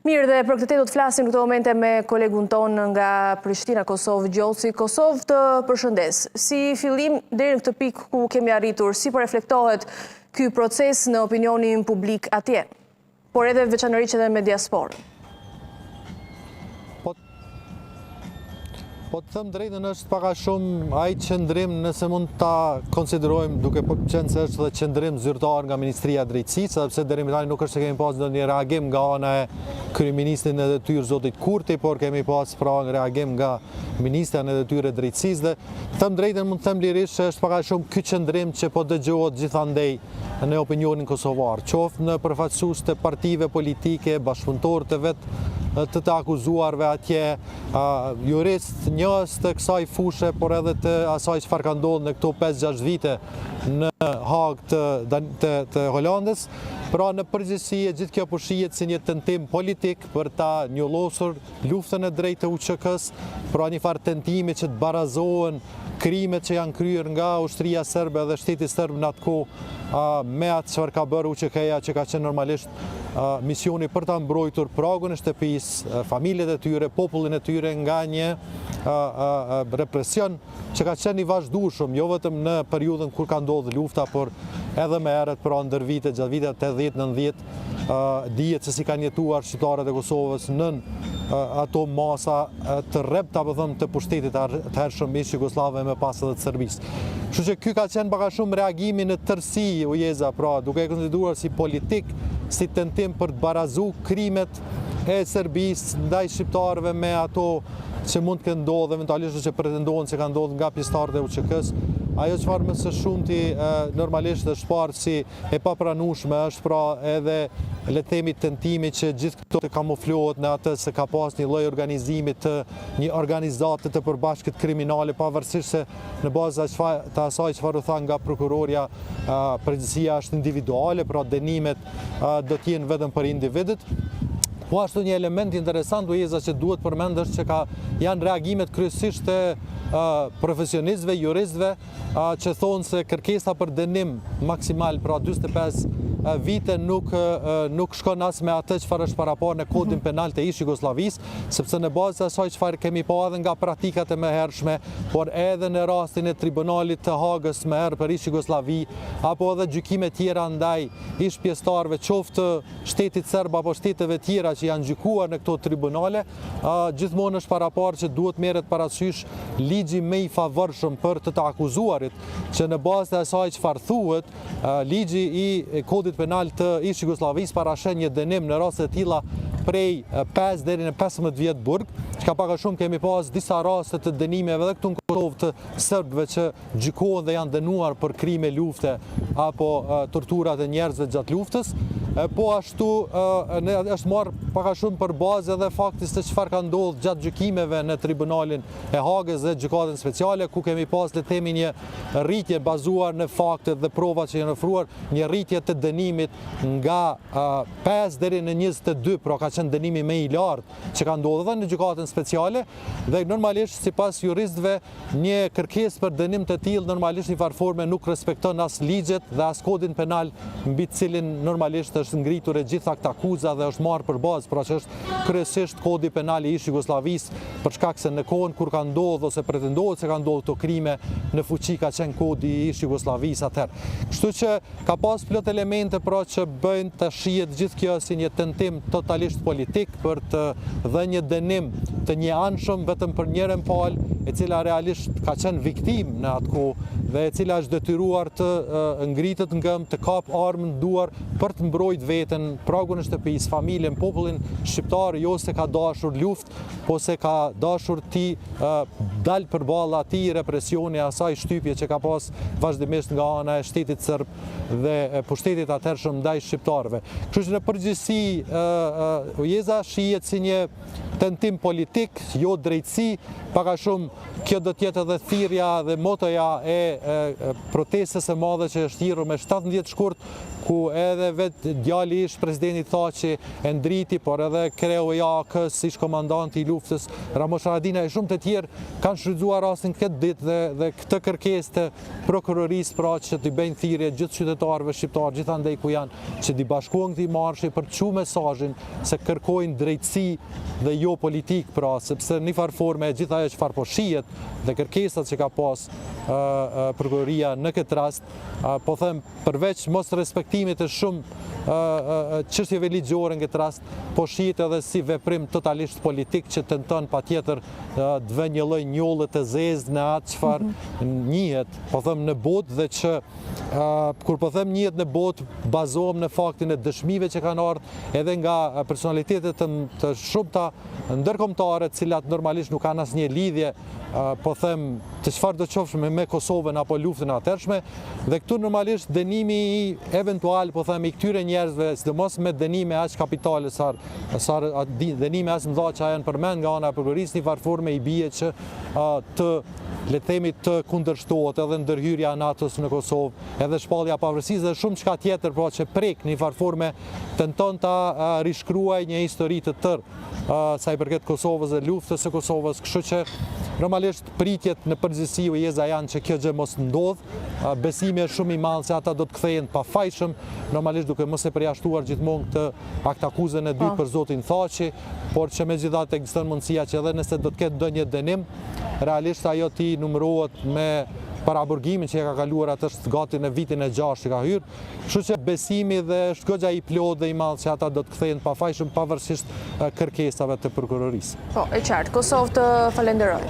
Mirë, dhe për këtë do të flasim në këto momente me kolegun tonë nga Prishtina, Kosovë, Gjoci. Kosovë, të përshëndes. Si fillim deri në këtë pikë ku kemi arritur, si reflektohet ky proces në opinionin publik atje, por edhe veçanërisht edhe me diasporën? Po të thëmë drejtën është paka shumë ai qëndrim nëse mund ta konsiderojmë duke qenë se është dhe qëndrim zyrtar nga Ministria e Drejtësisë, sepse deri më tani nuk është se kemi pas ndonjë reagim nga ana e kryeministrit në detyrë zotit Kurti, por kemi pas pra reagim nga Ministra në detyrë e Drejtësisë dhe të thëmë drejtën mund të them lirisht se është paka shumë ky qëndrim që po dëgjohet gjithandej në opinionin kosovar, qoftë në përfaqësues të partive politike, bashkëpunëtorë të vetë të akuzuarve atje, jurist njës të kësaj fushë, por edhe të asaj çfarë ka ndodhur në këto 5-6 vite në Hagë të Holandës. Pra në përgjithësi gjithë kjo po shihet si një tentim politik për ta njollosur luftën e drejtë të UÇK-s, pra një farë tentimi që të barazohen krimet që janë kryer nga ushtria serbe dhe shteti serb në atë kohë me atë çfarë ka bërë UÇK-ja, që ka qenë normalisht misioni për ta mbrojtur pragun e shtëpisë, familjet e tyre, popullin e tyre nga një represion që ka qenë i vazhdueshëm, jo vetëm në periudhën kur ka ndodhur lufta, por edhe më herët pra ndër vitet, gjatë viteve 80-90, dihet se si kanë jetuar shqiptarët e Kosovës nën ato masa të rrepta, po them, të pushtetit të hershëm ish Jugosllavë me pas edhe të Serbisë. Kështu që ky ka qenë baka shumë reagimi në tërësi ujeza, pra duke e konsideruar si politik, si tentim për të barazu krimet e Serbisë ndaj shqiptarëve me ato që mund të ndodhë, eventualisht që pretendohen se kanë ndodhur nga pjesëtarët e UÇK-s. Ajo çfarë më së shumti normalisht është parë si e papranueshme është pra edhe le të themi tentimi që gjithë këto të kamuflohet në atë se ka pas një lloj organizimi të një organizate të përbashkët kriminale, pavarësisht se në bazë të asaj çfarë u tha nga prokuroria, përgjegjësia është individuale, pra dënimet do të jenë vetëm për individët. Po ashtu një element interesant ujeza që duhet përmend është që janë reagimet kryesisht të profesionistëve, juristëve që thonë se kërkesa për dënim maksimal, pra 45 vite nuk shkon as me atë çfarë është parapar në kodin penal të ish Jugosllavisë, sepse në bazë të asaj çfarë kemi pa edhe nga praktikat e mëhershme, por edhe në rastin e tribunalit të Hagës më herë për ish Jugosllavi, apo edhe gjykime tjera ndaj ish pjesëtarëve, qoftë shtetit serb apo shteteve tjera që janë gjykuar në këto tribunale, gjithmonë është parapar që duhet merret parasysh ligji më i favorshëm për të akuzuarit, që në bazë të asaj çfarë thuhet, ligji i kodit penal të ish Jugosllavisë parashen një dënim në raste të tilla prej 5 deri në 15 vjet burg, që pak a shumë kemi pas disa raste të dënimeve edhe këtu në Kosovë të serbëve që gjykohen dhe janë dënuar për krime lufte apo torturat e njerëzve gjatë luftës. Po ashtu është marrë pak a shumë për bazë edhe fakti se çfarë ka ndodhur gjatë gjykimeve në tribunalin e Hagës dhe gjykatën speciale, ku kemi pas le të themi një rritje bazuar në faktet dhe provat që janë ofruar, një rritje të dënimit nga 5 deri në 22, pra ka qenë dënimi më i lartë që ka ndodhur edhe në gjykatën speciale, dhe normalisht sipas juristëve një kërkesë për dënim të tillë normalisht në farforme nuk respekton as ligjet dhe as kodin penal mbi të cilin normalisht është ngritur e gjitha këta akuza dhe është marrë për bazë, pra që është kryesisht kodi penal i ish Jugosllavisë, për shkak se në kohën kur ka ndodhur ose pretendohet se ka ndodhur këto krime, në fuqi ka qenë kodi i ish Jugosllavisë atëherë. Kështu që ka pas plot elemente pra që bëjnë të shihet gjithë kjo si një tentim totalisht politik për të dhënë një dënim të një anshëm vetëm për njërin palë, e cila realisht ka qenë viktim në atë kohë dhe e cila është detyruar të ngritet ngëm, të kap armën në duar për të mbrojtur veten, pragun e shtëpisë, familjen, popullin shqiptar, jo se ka dashur luftë, po se ka dashur ti dal përballë atij represioni, asaj shtypje që ka pas vazhdimisht nga ana e shtetit serb dhe pushtetit atëhershëm ndaj shqiptarëve. Kështu që në përgjithësi ujeza shihet si një tentim politik, jo drejtësi, paka shumë kjo do tjetë edhe thirrja dhe motoja e protestës së madhe që është thirrur me 17 shkurt, ku edhe vetë djali ish presidenti tha që e ndriti, por edhe kreu i AK-s, ish komandanti i luftës, Ramosh Haradinaj e shumë të tjerë kanë shfrytzuar rastin këtë ditë dhe këtë kërkesë të prokurorisë pra që t'i bëjnë thirrje gjithë qytetarëve shqiptarë gjithandej ku janë, që t'i bashkohen këtij marshe për të çuar mesazhin se kërkojnë drejtësi dhe jo politik, pra sepse në një farë forme gjithë ajo çfarë po shihet dhe kërkesat që ka pas prokuroria në këtë rast, po them përveç mos respektimit të shumë çështjeve ligjore në këtë rast, po shihet edhe si veprim totalisht politik që tenton patjetër të vë një lloj njolle të zezë në atë çfarë njihet, po them në botë dhe që kur po them njihet në botë, bazohem në faktin e dëshmive që kanë ardhur edhe nga personalitetet të shumta ndërkombëtare, të cilat normalisht nuk kanë asnjë lidhje, po them të çfarë do qofshme me Kosovën apo luftën e atërshme, dhe këtu normalisht dënimi eventual, po them i këtyre njerëzve, sidomos me dënime aq kapitale, dënime aq mëdha që janë përmend nga ana e prokurorisë, në farë forme i bie që le të themi të kundërshtohet edhe ndërhyrja e NATO-s në Kosovë, edhe shpallja e pavarësisë dhe shumë çka tjetër, pra që prek në një farë forme tenton ta rishkruaj një histori të tërë sa i përket Kosovës dhe luftës së Kosovës, kështu që normalisht pritjet në përgjithësi u jeza janë që kjo gjë mos ndodh, besimi është shumë i madh se ata do të kthehen pafajshëm, normalisht duke mos e përjashtuar gjithmonë këtë aktakuzën e dytë për zotin Thaçi, por që megjithatë ekziston mundësia që edhe nëse do të ketë ndonjë dënim, realisht ajo ti numërohet me paraburgimin që e ka kaluar atë është gati në vitin e 6 që ka hyrë, kështu që besimi dhe është goxha i plot dhe i madh që ata do të kthehen pafajshëm pavarësisht kërkesave të prokurorisë. Po, e qartë, Kosovë të falenderoj.